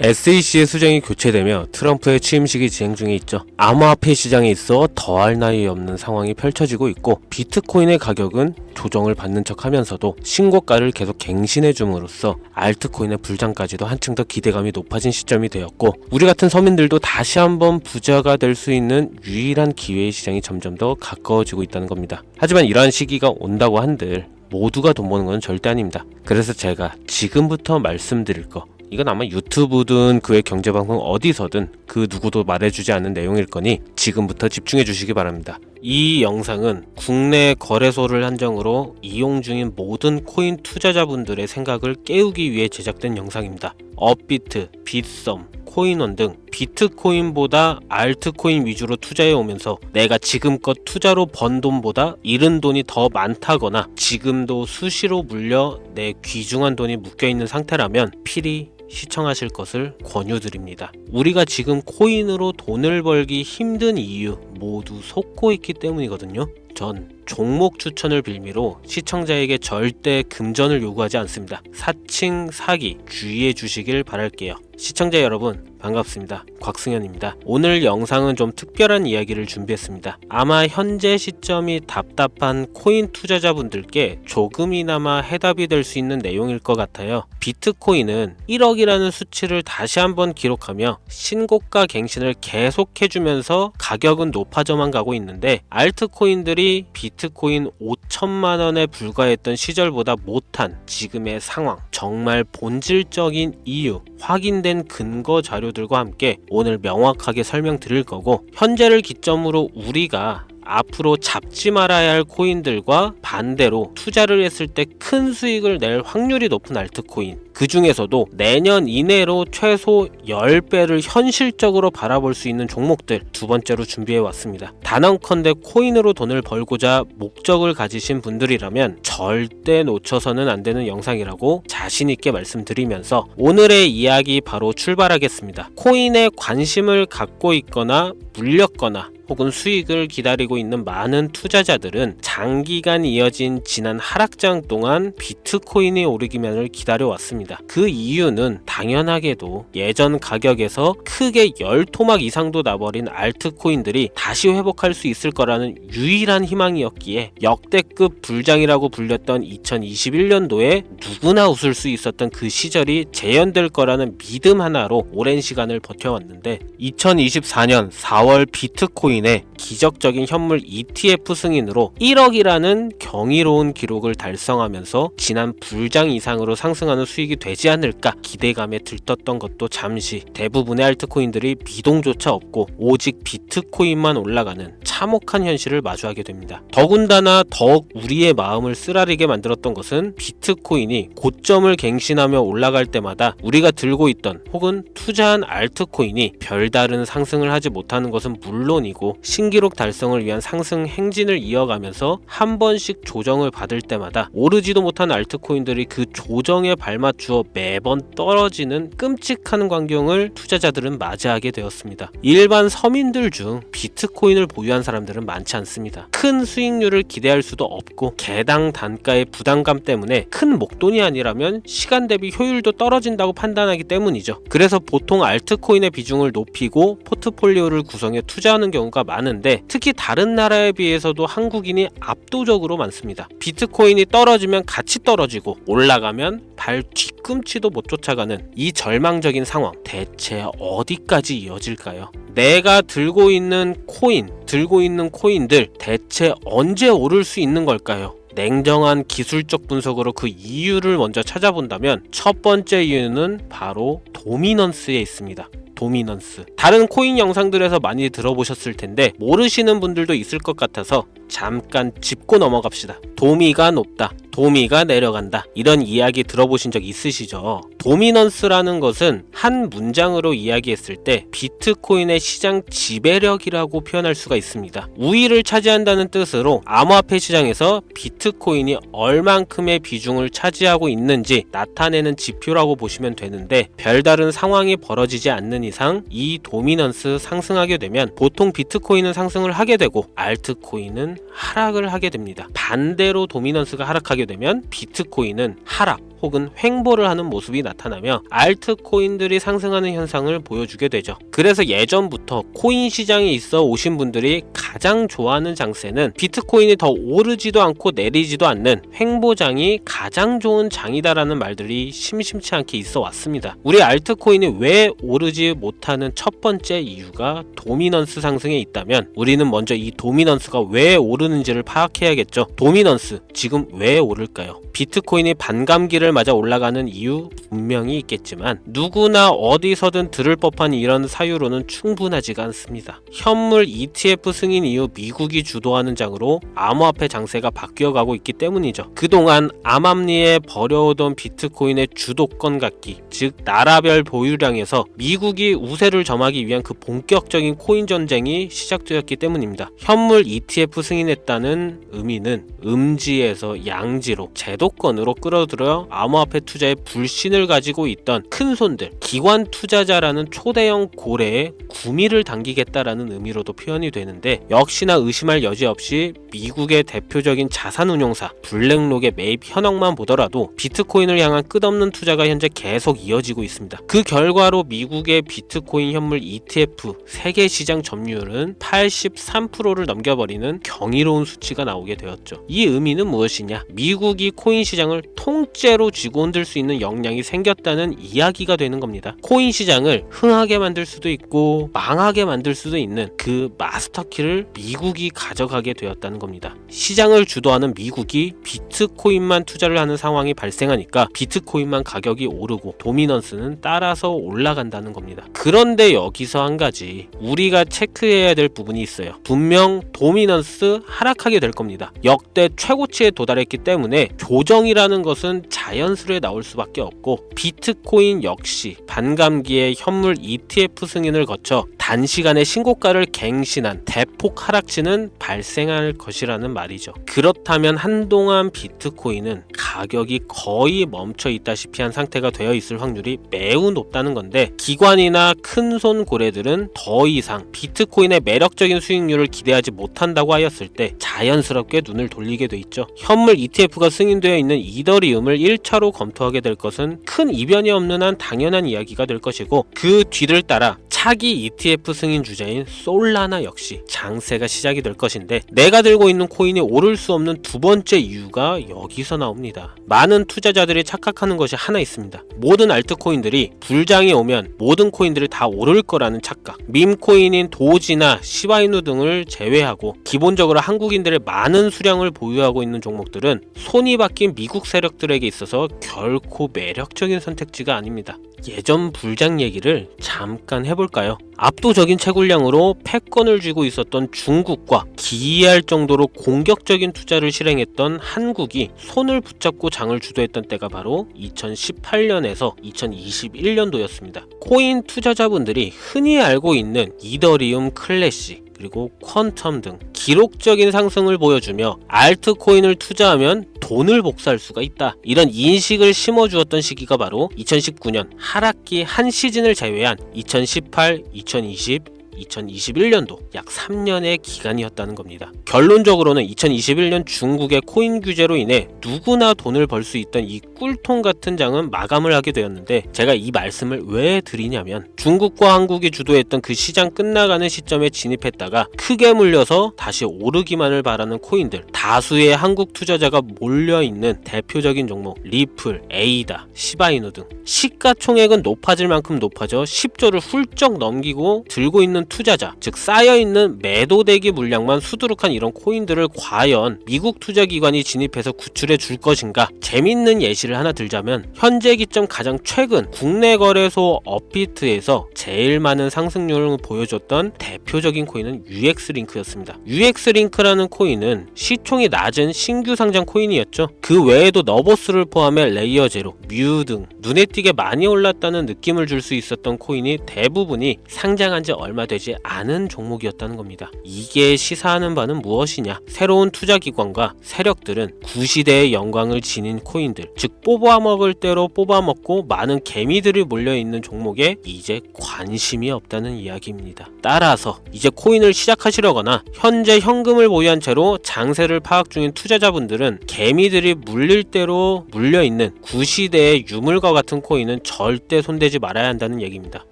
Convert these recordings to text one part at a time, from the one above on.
SEC의 수장이 교체되며 트럼프의 취임식이 진행 중에 있죠. 암호화폐 시장에 있어 더할 나위 없는 상황이 펼쳐지고 있고, 비트코인의 가격은 조정을 받는 척 하면서도 신고가를 계속 갱신해 줌으로써 알트코인의 불장까지도 한층 더 기대감이 높아진 시점이 되었고, 우리 같은 서민들도 다시 한번 부자가 될 수 있는 유일한 기회의 시장이 점점 더 가까워지고 있다는 겁니다. 하지만 이러한 시기가 온다고 한들 모두가 돈 버는 건 절대 아닙니다. 그래서 제가 지금부터 말씀드릴 거, 이건 아마 유튜브든 그 외 경제방송 어디서든 그 누구도 말해주지 않는 내용일 거니 지금부터 집중해 주시기 바랍니다. 이 영상은 국내 거래소를 한정으로 이용 중인 모든 코인 투자자분들의 생각을 깨우기 위해 제작된 영상입니다. 업비트, 빗썸, 코인원 등 비트코인보다 알트코인 위주로 투자해 오면서 내가 지금껏 투자로 번 돈보다 잃은 돈이 더 많다거나 지금도 수시로 물려 내 귀중한 돈이 묶여있는 상태라면 필히 시청하실 것을 권유드립니다. 우리가 지금 코인으로 돈을 벌기 힘든 이유 모두 속고 있기 때문이거든요. 전 종목 추천을 빌미로 시청자에게 절대 금전을 요구하지 않습니다. 사칭, 사기 주의해 주시길 바랄게요. 시청자 여러분 반갑습니다. 곽승현입니다. 오늘 영상은 좀 특별한 이야기를 준비했습니다. 아마 현재 시점이 답답한 코인 투자자분들께 조금이나마 해답이 될 수 있는 내용일 것 같아요. 비트코인은 1억이라는 수치를 다시 한번 기록하며 신고가 갱신을 계속해주면서 가격은 높아져만 가고 있는데, 알트코인들이 비트코인 5천만 원에 불과했던 시절보다 못한 지금의 상황, 정말 본질적인 이유, 확인된 근거 자료들과 함께 오늘 명확하게 설명드릴 거고, 현재를 기점으로 우리가 앞으로 잡지 말아야 할 코인들과 반대로 투자를 했을 때 큰 수익을 낼 확률이 높은 알트코인, 그 중에서도 내년 이내로 최소 10배를 현실적으로 바라볼 수 있는 종목들 두 번째로 준비해 왔습니다. 단언컨대 코인으로 돈을 벌고자 목적을 가지신 분들이라면 절대 놓쳐서는 안 되는 영상이라고 자신 있게 말씀드리면서 오늘의 이야기 바로 출발하겠습니다. 코인에 관심을 갖고 있거나 물렸거나 혹은 수익을 기다리고 있는 많은 투자자들은 장기간 이어진 지난 하락장 동안 비트코인이 오르기만을 기다려왔습니다. 그 이유는 당연하게도 예전 가격에서 크게 10토막 이상도 나버린 알트코인들이 다시 회복할 수 있을 거라는 유일한 희망이었기에 역대급 불장이라고 불렸던 2021년도에 누구나 웃을 수 있었던 그 시절이 재현될 거라는 믿음 하나로 오랜 시간을 버텨왔는데, 2024년 4월 비트코인의 기적적인 현물 ETF 승인으로 1억이라는 경이로운 기록을 달성하면서 지난 불장 이상으로 상승하는 수익이 되지 않을까 기대감에 들떴던 것도 잠시 대부분의 알트코인들이 미동조차 없고 오직 비트코인만 올라가는 참혹한 현실을 마주하게 됩니다. 더군다나 더욱 우리의 마음을 쓰라리게 만들었던 것은 비트코인이 고점을 갱신하며 올라갈 때마다 우리가 들고 있던 혹은 투자한 알트코인이 별다른 상승을 하지 못하는 것은 물론이고 신기록 달성을 위한 상승 행진을 이어가면서 한 번씩 조정을 받을 때마다 오르지도 못한 알트코인들이 그 조정에 발맞추어 매번 떨어지는 끔찍한 광경을 투자자들은 맞이하게 되었습니다. 일반 서민들 중 비트코인을 보유한 사람들은 많지 않습니다. 큰 수익률을 기대할 수도 없고 개당 단가의 부담감 때문에 큰 목돈이 아니라면 시간 대비 효율도 떨어진다고 판단하기 때문이죠. 그래서 보통 알트코인의 비중을 높이고 포트폴리오를 구성해 투자하는 경우가 많은데, 특히 다른 나라에 비해서도 한국인이 압도적으로 많습니다. 비트코인이 떨어지면 같이 떨어지고 올라가면 발 뒤꿈치도 못 쫓아가는 이 절망적인 상황, 대체 어디까지 이어질까요? 내가 들고 있는 코인들 대체 언제 오를 수 있는 걸까요? 냉정한 기술적 분석으로 그 이유를 먼저 찾아본다면 첫 번째 이유는 바로 도미넌스에 있습니다. 도미넌스. 다른 코인 영상들에서 많이 들어보셨을 텐데 모르시는 분들도 있을 것 같아서 잠깐 짚고 넘어갑시다. 도미가 높다, 도미가 내려간다, 이런 이야기 들어보신 적 있으시죠? 도미넌스라는 것은 한 문장으로 이야기했을 때 비트코인의 시장 지배력이라고 표현할 수가 있습니다. 우위를 차지한다는 뜻으로 암호화폐 시장에서 비트코인이 얼만큼의 비중을 차지하고 있는지 나타내는 지표라고 보시면 되는데, 별다른 상황이 벌어지지 않는 이상 이 도미넌스 상승하게 되면 보통 비트코인은 상승을 하게 되고 알트코인은 하락을 하게 됩니다. 반대로 도미넌스가 하락하게 되면 비트코인은 하락 혹은 횡보를 하는 모습이 나타나며 알트코인들이 상승하는 현상을 보여주게 되죠. 그래서 예전부터 코인 시장에 있어 오신 분들이 가장 좋아하는 장세는 비트코인이 더 오르지도 않고 내리지도 않는 횡보장이 가장 좋은 장이다라는 말들이 심심치 않게 있어 왔습니다. 우리 알트코인이 왜 오르지 못하는 첫 번째 이유가 도미넌스 상승에 있다면 우리는 먼저 이 도미넌스가 왜 오르는지를 파악해야겠죠. 도미넌스, 지금 왜 오를까요? 비트코인이 반감기를 맞아 올라가는 이유 분명히 있겠지만 누구나 어디서든 들을 법한 이런 사유로는 충분하지가 않습니다. 현물 ETF 승인 이후 미국이 주도하는 장으로 암호화폐 장세가 바뀌어가고 있기 때문이죠. 그동안 암암리에 버려오던 비트코인의 주도권 갖기, 즉 나라별 보유량에서 미국이 우세를 점하기 위한 그 본격적인 코인 전쟁이 시작되었기 때문입니다. 현물 ETF 승인했다는 의미는 음지에서 양지로 제도권으로 끌어들여 암호화폐 투자에 불신을 가지고 있던 큰손들, 기관 투자자라는 초대형 고래에 구미를 당기겠다라는 의미로도 표현이 되는데 역시나 의심할 여지 없이 미국의 대표적인 자산운용사 블랙록의 매입 현황만 보더라도 비트코인을 향한 끝없는 투자가 현재 계속 이어지고 있습니다. 그 결과로 미국의 비트코인 현물 ETF 세계 시장 점유율은 83%를 넘겨버리는 경이로운 수치가 나오게 되었죠. 이 의미는 무엇이냐? 미국이 코인 시장을 통째로 쥐고 흔들 수 있는 역량이 생겼다는 이야기가 되는 겁니다. 코인 시장을 흥하게 만들 수도 있고 망하게 만들 수도 있는 그 마스터키를 미국이 가져가게 되었다는 겁니다. 시장을 주도하는 미국이 비트코인만 투자를 하는 상황이 발생하니까 비트코인만 가격이 오르고 도미넌스는 따라서 올라간다는 겁니다. 그런데 여기서 한 가지 우리가 체크해야 될 부분이 있어요. 분명 도미넌스 하락하게 될 겁니다. 역대 최고치에 도달했기 때문에 조정이라는 것은 자연스레 나올 수밖에 없고 비트코인 역시 반감기에 현물 ETF 승인을 거쳐 단시간에 신고가를 갱신한 대폭 하락치는 발생할 것이라는 말이죠. 그렇다면 한동안 비트코인은 가격이 거의 멈춰 있다시피 한 상태가 되어 있을 확률이 매우 높다는 건데 기관이나 큰손 고래들은 더 이상 비트코인의 매력적인 수익률을 기대하지 못한다고 하였을 때 자연스럽게 눈을 돌리게 돼 있죠. 현물 ETF가 승인되어 있는 이더리움을 1차로 검토하게 될 것은 큰 이변이 없는 한 당연한 이야기가 될 것이고 그 뒤를 따라 차기 ETF 승인 주자인 솔라나 역시 장세가 시작이 될 것인데 내가 들고 있는 코인이 오를 수 없는 두 번째 이유가 여기서 나옵니다. 많은 투자자들이 착각하는 것이 하나 있습니다. 모든 알트코인들이 불장이 오면 모든 코인들이 다 오를 거라는 착각. 밈코인인 도지나 시바이누 등을 제외하고 기본적으로 한국인들의 많은 수량을 보유하고 있는 종목들은 손이 바뀐 미국 세력들에게 있어서 결코 매력적인 선택지가 아닙니다. 예전 불장 얘기를 잠깐 해볼까요? 압도적인 채굴량으로 패권을 쥐고 있었던 중국과 기이할 정도로 공격적인 투자를 실행했던 한국이 손을 붙잡고 장을 주도했던 때가 바로 2018년에서 2021년도였습니다. 코인 투자자분들이 흔히 알고 있는 이더리움 클래시 그리고 퀀텀 등 기록적인 상승을 보여주며 알트코인을 투자하면 돈을 복사할 수가 있다. 이런 인식을 심어주었던 시기가 바로 2019년 하락기 한 시즌을 제외한 2018, 2020, 2021년도 약 3년의 기간이었다는 겁니다. 결론적으로는 2021년 중국의 코인 규제로 인해 누구나 돈을 벌 수 있던 이 꿀통 같은 장은 마감을 하게 되었는데 제가 이 말씀을 왜 드리냐면 중국과 한국이 주도했던 그 시장 끝나가는 시점에 진입했다가 크게 물려서 다시 오르기만을 바라는 코인들 다수의 한국 투자자가 몰려있는 대표적인 종목 리플, 에이다, 시바이누 등 시가총액은 높아질 만큼 높아져 10조를 훌쩍 넘기고 들고 있는 투자자, 즉 쌓여있는 매도대기 물량만 수두룩한 이런 코인들을 과연 미국 투자기관이 진입해서 구출해 줄 것인가? 재밌는 예시를 하나 들자면 현재 기점 가장 최근 국내 거래소 업비트에서 제일 많은 상승률을 보여줬던 대표적인 코인은 UX링크였습니다. UX링크라는 코인은 시총이 낮은 신규 상장 코인이었죠. 그 외에도 너보스를 포함해 레이어 제로, 뮤 등 눈에 띄게 많이 올랐다는 느낌을 줄 수 있었던 코인이 대부분이 상장한 지 얼마 되지 않은 종목이었다는 겁니다. 이게 시사하는 바는 무엇이냐? 새로운 투자기관과 세력들은 구시대의 영광을 지닌 코인들, 즉 뽑아먹을 대로 뽑아먹고 많은 개미들이 몰려있는 종목에 이제 관심이 없다는 이야기입니다. 따라서 이제 코인을 시작하시려거나 현재 현금을 보유한 채로 장세를 파악 중인 투자자분들은 개미들이 물릴 대로 물려있는 구시대의 유물과 같은 코인은 절대 손대지 말아야 한다는 얘기입니다.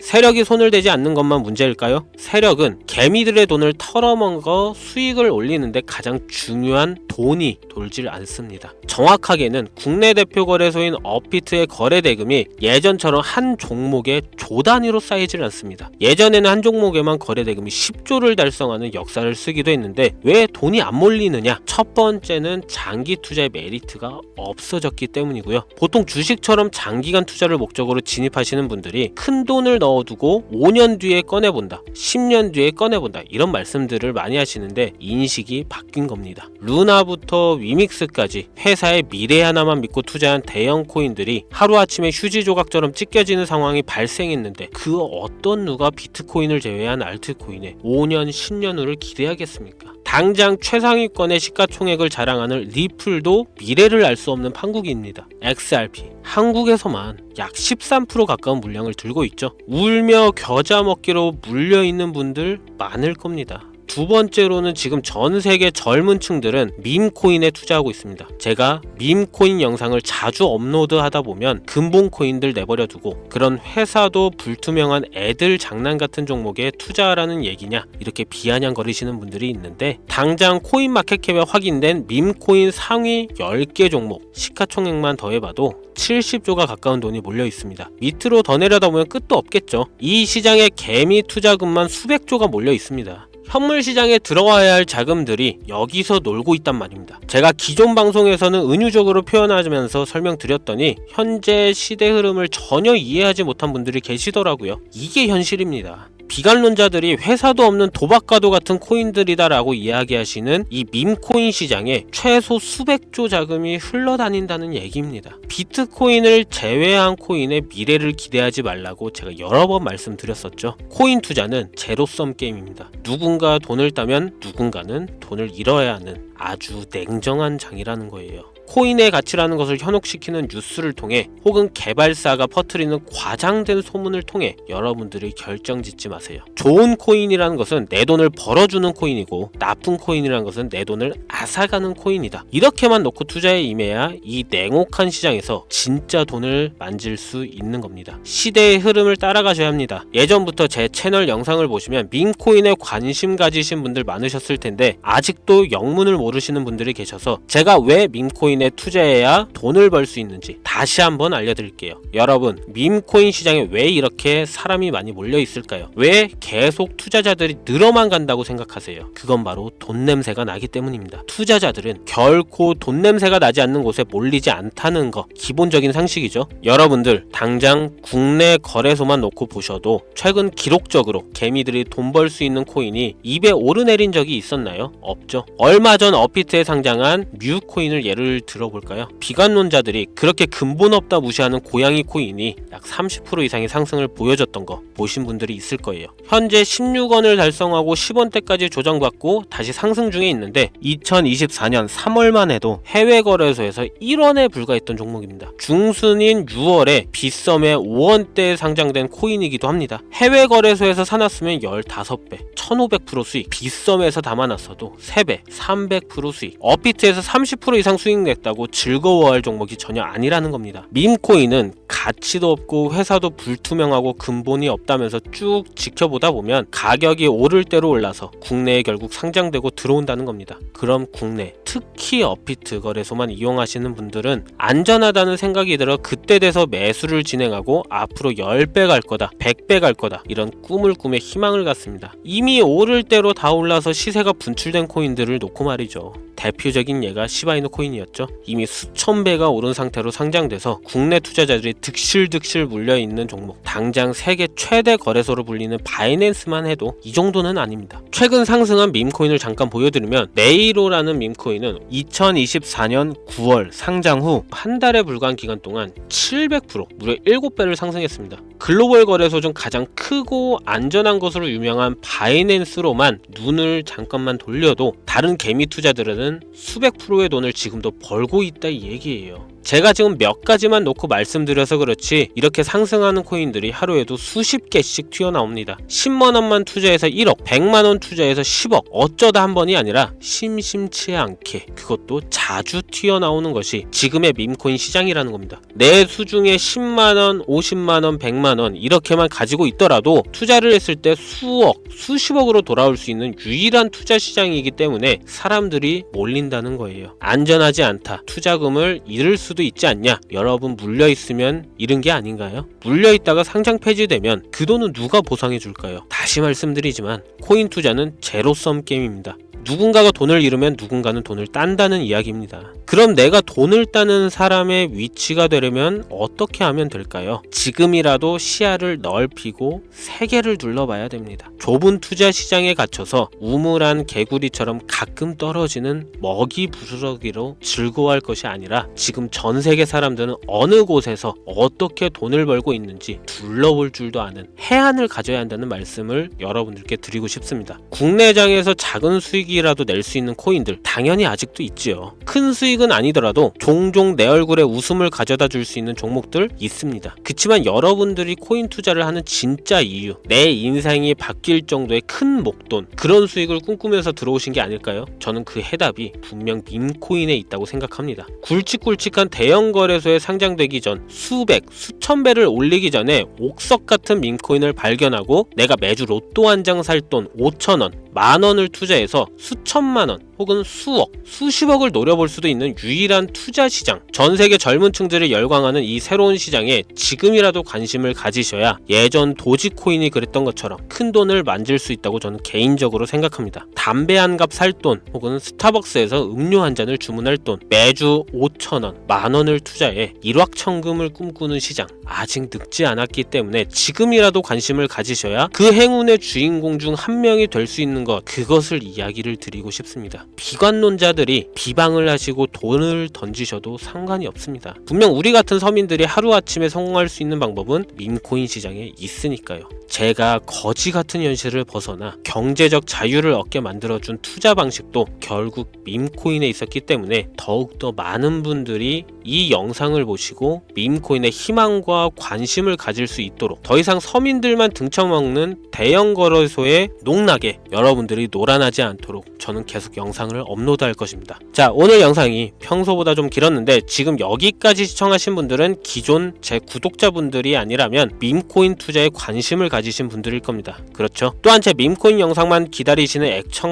세력이 손을 대지 않는 것만 문제일까요? 세력은 개미들의 돈을 털어먹어 수익을 올리는데 가장 중요한 돈이 돌질 않습니다. 정확하게는 국내 대표 거래소인 업비트의 거래 대금이 예전처럼 한 종목에 조 단위로 쌓이질 않습니다. 예전에는 한 종목에만 거래 대금이 10조를 달성하는 역사를 쓰기도 했는데 왜 돈이 안 몰리느냐? 첫 번째는 장기 투자의 메리트가 없어졌기 때문이고요. 보통 주식처럼 장기간 투자를 목적으로 진입하시는 분들이 큰 돈을 넣어두고 5년 뒤에 꺼내본다, 10년 뒤에 꺼내본다 이런 말씀들을 많이 하시는데 인식이 바뀐 겁니다. 루나부터 위믹스까지 회사의 미래 하나만 믿고 투자한 대형 코인들이 하루아침에 휴지 조각처럼 찢겨지는 상황이 발생했는데 그 어떤 누가 비트코인을 제외한 알트코인에 5년, 10년 후를 기대하겠습니까? 당장 최상위권의 시가총액을 자랑하는 리플도 미래를 알 수 없는 판국입니다. XRP 한국에서만 약 13% 가까운 물량을 들고 있죠. 울며 겨자 먹기로 물려있는 분들 많을 겁니다. 두 번째로는 지금 전 세계 젊은 층들은 밈코인에 투자하고 있습니다. 제가 밈코인 영상을 자주 업로드하다 보면 근본 코인들 내버려 두고 그런 회사도 불투명한 애들 장난 같은 종목에 투자하라는 얘기냐 이렇게 비아냥거리시는 분들이 있는데 당장 코인마켓캡에 확인된 밈코인 상위 10개 종목 시가총액만 더해봐도 70조가 가까운 돈이 몰려 있습니다. 밑으로 더 내려다 보면 끝도 없겠죠. 이 시장에 개미 투자금만 수백조가 몰려 있습니다. 현물 시장에 들어와야 할 자금들이 여기서 놀고 있단 말입니다. 제가 기존 방송에서는 은유적으로 표현하면서 설명드렸더니 현재 시대 흐름을 전혀 이해하지 못한 분들이 계시더라고요. 이게 현실입니다. 비관론자들이 회사도 없는 도박과도 같은 코인들이다라고 이야기하시는 이 밈코인 시장에 최소 수백조 자금이 흘러다닌다는 얘기입니다. 비트코인을 제외한 코인의 미래를 기대하지 말라고 제가 여러 번 말씀드렸었죠. 코인 투자는 제로섬 게임입니다. 누군가 돈을 따면 누군가는 돈을 잃어야 하는 아주 냉정한 장이라는 거예요. 코인의 가치라는 것을 현혹시키는 뉴스를 통해 혹은 개발사가 퍼뜨리는 과장된 소문을 통해 여러분들이 결정짓지 마세요. 좋은 코인이라는 것은 내 돈을 벌어주는 코인이고 나쁜 코인이라는 것은 내 돈을 앗아가는 코인이다. 이렇게만 놓고 투자에 임해야 이 냉혹한 시장에서 진짜 돈을 만질 수 있는 겁니다. 시대의 흐름을 따라가셔야 합니다. 예전부터 제 채널 영상을 보시면 밈코인에 관심 가지신 분들 많으셨을 텐데 아직도 영문을 모르시는 분들이 계셔서 제가 왜 밈코인에 투자해야 돈을 벌 수 있는지 다시 한번 알려드릴게요. 여러분, 밈코인 시장에 왜 이렇게 사람이 많이 몰려 있을까요? 왜 계속 투자자들이 늘어만 간다고 생각하세요? 그건 바로 돈 냄새가 나기 때문입니다. 투자자들은 결코 돈 냄새가 나지 않는 곳에 몰리지 않다는 거 기본적인 상식이죠. 여러분들 당장 국내 거래소만 놓고 보셔도 최근 기록적으로 개미들이 돈 벌 수 있는 코인이 입에 오르내린 적이 있었나요? 없죠. 얼마 전 업비트에 상장한 뮤코인을 예를 들어볼까요? 비관론자들이 그렇게 근본 없다 무시하는 고양이 코인이 약 30% 이상의 상승을 보여줬던 거 보신 분들이 있을 거예요. 현재 16원을 달성하고 10원대까지 조정받고 다시 상승 중에 있는데 2024년 3월만 해도 해외 거래소에서 1원에 불과했던 종목입니다. 중순인 6월에 빗썸에 5원대에 상장된 코인이기도 합니다. 해외 거래소에서 사놨으면 15배, 1500% 수익, 빗썸에서 담아놨어도 3배, 300% 수익, 업비트에서 30% 이상 수익 냈다고 즐거워할 종목이 전혀 아니라는 겁니다. 밈코인은 가치도 없고 회사도 불투명하고 근본이 없다면서 쭉 지켜보다 보면 가격이 오를 대로 올라서 국내에 결국 상장되고 들어온다는 겁니다. 그럼 국내, 특히 업비트 거래소만 이용하시는 분들은 안전하다는 생각이 들어 그때 돼서 매수를 진행하고 앞으로 10배 갈 거다, 100배 갈 거다 이런 꿈을 꾸며 희망을 갖습니다. 이미 오를 대로 다 올라서 시세가 분출된 코인들을 놓고 말이죠. 대표적인 예가 시바이누 코인이었죠. 이미 수천 배가 오른 상태로 상장돼서 국내 투자자들이 득실득실 물려있는 종목, 당장 세계 최대 거래소로 불리는 바이낸스만 해도 이 정도는 아닙니다. 최근 상승한 밈코인을 잠깐 보여드리면 네이로라는 밈코인은 2024년 9월 상장 후 한 달에 불과한 기간 동안 700% 무려 7배를 상승했습니다. 글로벌 거래소 중 가장 크고 안전한 것으로 유명한 바이낸스로만 눈을 잠깐만 돌려도 다른 개미 투자들은 수백 프로의 돈을 지금도 벌고 있다 이 얘기예요. 제가 지금 몇 가지만 놓고 말씀드려서 그렇지 이렇게 상승하는 코인들이 하루에도 수십 개씩 튀어나옵니다. 10만원만 투자해서 1억, 100만원 투자해서 10억, 어쩌다 한 번이 아니라 심심치 않게, 그것도 자주 튀어나오는 것이 지금의 밈코인 시장이라는 겁니다. 내 수중에 10만원, 50만원, 100만원 이렇게만 가지고 있더라도 투자를 했을 때 수억, 수십억으로 돌아올 수 있는 유일한 투자 시장이기 때문에 사람들이 몰린다는 거예요. 안전하지 않다. 투자금을 잃을 수도 있지 않냐? 여러분 물려있으면 잃은 게 아닌가요? 물려있다가 상장 폐지되면 그 돈은 누가 보상해 줄까요? 다시 말씀드리지만 코인 투자는 제로섬 게임입니다. 누군가가 돈을 잃으면 누군가는 돈을 딴다는 이야기입니다. 그럼 내가 돈을 따는 사람의 위치가 되려면 어떻게 하면 될까요? 지금이라도 시야를 넓히고 세계를 둘러봐야 됩니다. 좁은 투자 시장에 갇혀서 우물안 개구리처럼 가끔 떨어지는 먹이 부스러기로 즐거워할 것이 아니라 지금 전 세계 사람들은 어느 곳에서 어떻게 돈을 벌고 있는지 둘러볼 줄도 아는 해안을 가져야 한다는 말씀을 여러분들께 드리고 싶습니다. 국내장에서 작은 수익이 라도 낼 수 있는 코인들 당연히 아직도 있지요. 큰 수익은 아니더라도 종종 내 얼굴에 웃음을 가져다 줄 수 있는 종목들 있습니다. 그치만 여러분들이 코인 투자를 하는 진짜 이유, 내 인생이 바뀔 정도의 큰 목돈, 그런 수익을 꿈꾸면서 들어오신 게 아닐까요? 저는 그 해답이 분명 밈코인에 있다고 생각합니다. 굵직굵직한 대형 거래소에 상장되기 전 수백, 수천 배를 올리기 전에 옥석 같은 밈코인을 발견하고 내가 매주 로또 한 장 살 돈 5,000원, 만원을 투자해서 수천만원 혹은 수억, 수십억을 노려볼 수도 있는 유일한 투자 시장, 전 세계 젊은 층들이 열광하는 이 새로운 시장에 지금이라도 관심을 가지셔야 예전 도지코인이 그랬던 것처럼 큰 돈을 만질 수 있다고 저는 개인적으로 생각합니다. 담배 한 갑 살 돈 혹은 스타벅스에서 음료 한 잔을 주문할 돈, 매주 5,000원, 만원을 투자해 일확천금을 꿈꾸는 시장, 아직 늙지 않았기 때문에 지금이라도 관심을 가지셔야 그 행운의 주인공 중 한 명이 될 수 있는 것, 그것을 이야기를 드리고 싶습니다. 비관론자들이 비방을 하시고 돈을 던지셔도 상관이 없습니다. 분명 우리 같은 서민들이 하루아침에 성공할 수 있는 방법은 밈코인 시장에 있으니까요. 제가 거지 같은 현실을 벗어나 경제적 자유를 얻게 만들어준 투자 방식도 결국 밈코인에 있었기 때문에 더욱더 많은 분들이 이 영상을 보시고 밈코인의 희망과 관심을 가질 수 있도록 더 이상 서민들만 등쳐먹는 대형 거래소에 농락에 여러분들이 놀아나지 않도록 저는 계속 영상을 업로드할 것입니다. 자, 오늘 영상이 평소보다 좀 길었는데 지금 여기까지 시청하신 분들은 기존 제 구독자분들이 아니라면 밈코인 투자에 관심을 가지신 분들일 겁니다. 그렇죠? 또한 제 밈코인 영상만 기다리시는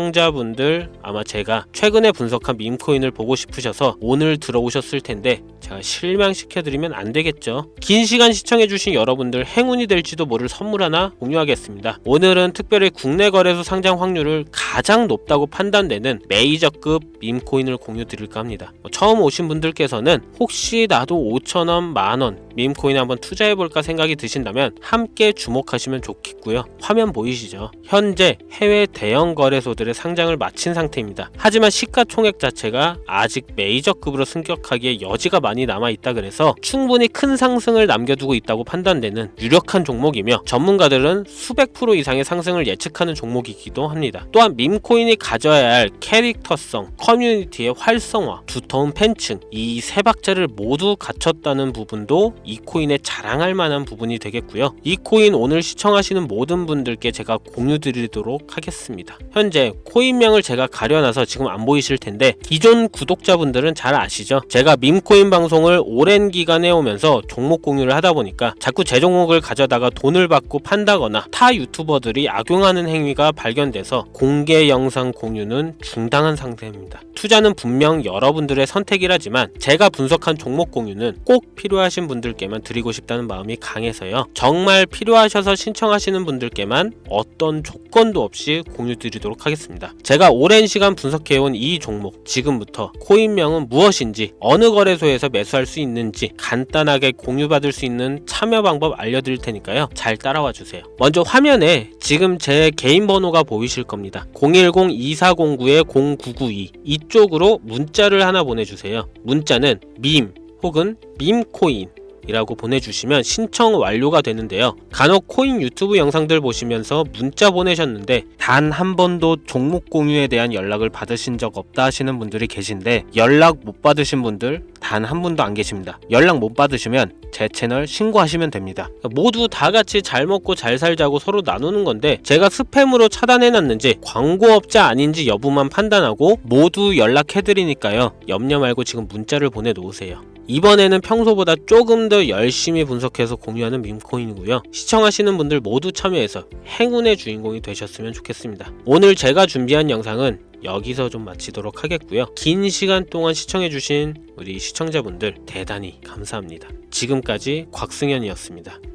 애청자분들, 아마 제가 최근에 분석한 밈코인을 보고 싶으셔서 오늘 들어오셨을 텐데 제가 실망시켜드리면 안 되겠죠. 긴 시간 시청해주신 여러분들 행운이 될지도 모를 선물 하나 공유하겠습니다. 오늘은 특별히 국내 거래소 상장 확률을 가장 높다고 판단되는 메이저급 밈코인을 공유드릴까 합니다. 처음 오신 분들께서는 혹시 나도 5,000원, 만원 밈코인에 한번 투자해볼까 생각이 드신다면 함께 주목하시면 좋겠고요. 화면 보이시죠? 현재 해외 대형 거래소들의 상장을 마친 상태입니다. 하지만 시가총액 자체가 아직 메이저급으로 승격하기에 여지가 많이 남아있다 그래서 충분히 큰 상승을 남겨두고 있다고 판단되는 유력한 종목이며 전문가들은 수백 프로 이상의 상승을 예측하는 종목이기도 합니다. 또한 밈코인이 가져야 할 캐릭터성, 커뮤니티의 활성화, 두터운 팬층, 이 세 박자를 모두 갖췄다는 부분도 이 코인에 자랑할 만한 부분이 되겠고요. 이 코인 오늘 시청하시는 모든 분들께 제가 공유 드리도록 하겠습니다. 현재 코인명을 제가 가려놔서 지금 안 보이실 텐데 기존 구독자분들은 잘 아시죠? 제가 밈코인 방송을 오랜 기간 해오면서 종목 공유를 하다 보니까 자꾸 제 종목을 가져다가 돈을 받고 판다거나 타 유튜버들이 악용하는 행위가 발견돼서 공개 영상 공유는 중단한 상태입니다. 투자는 분명 여러분들의 선택이라지만 제가 분석한 종목 공유는 꼭 필요하신 분들께만 드리고 싶다는 마음이 강해서요. 정말 필요하셔서 신청하시는 분들께만 어떤 조건도 없이 공유 드리도록 하겠습니다. 제가 오랜 시간 분석해온 이 종목, 지금부터 코인명은 무엇인지, 어느 거래소에서 매수할 수 있는지 간단하게 공유받을 수 있는 참여 방법 알려드릴 테니까요. 잘 따라와 주세요. 먼저 화면에 지금 제 개인 번호가 보이실 겁니다. 010-2409-0992 이쪽으로 문자를 하나 보내주세요. 문자는 밈 혹은 밈코인 이라고 보내주시면 신청 완료가 되는데요. 간혹 코인 유튜브 영상들 보시면서 문자 보내셨는데 단 한 번도 종목 공유에 대한 연락을 받으신 적 없다 하시는 분들이 계신데, 연락 못 받으신 분들 단 한 분도 안 계십니다. 연락 못 받으시면 제 채널 신고하시면 됩니다. 모두 다 같이 잘 먹고 잘 살자고 서로 나누는 건데, 제가 스팸으로 차단해놨는지 광고업자 아닌지 여부만 판단하고 모두 연락해드리니까요. 염려 말고 지금 문자를 보내놓으세요. 이번에는 평소보다 조금 더 열심히 분석해서 공유하는 밈코인이고요. 시청하시는 분들 모두 참여해서 행운의 주인공이 되셨으면 좋겠습니다. 오늘 제가 준비한 영상은 여기서 좀 마치도록 하겠고요. 긴 시간 동안 시청해주신 우리 시청자분들 대단히 감사합니다. 지금까지 곽승현이었습니다.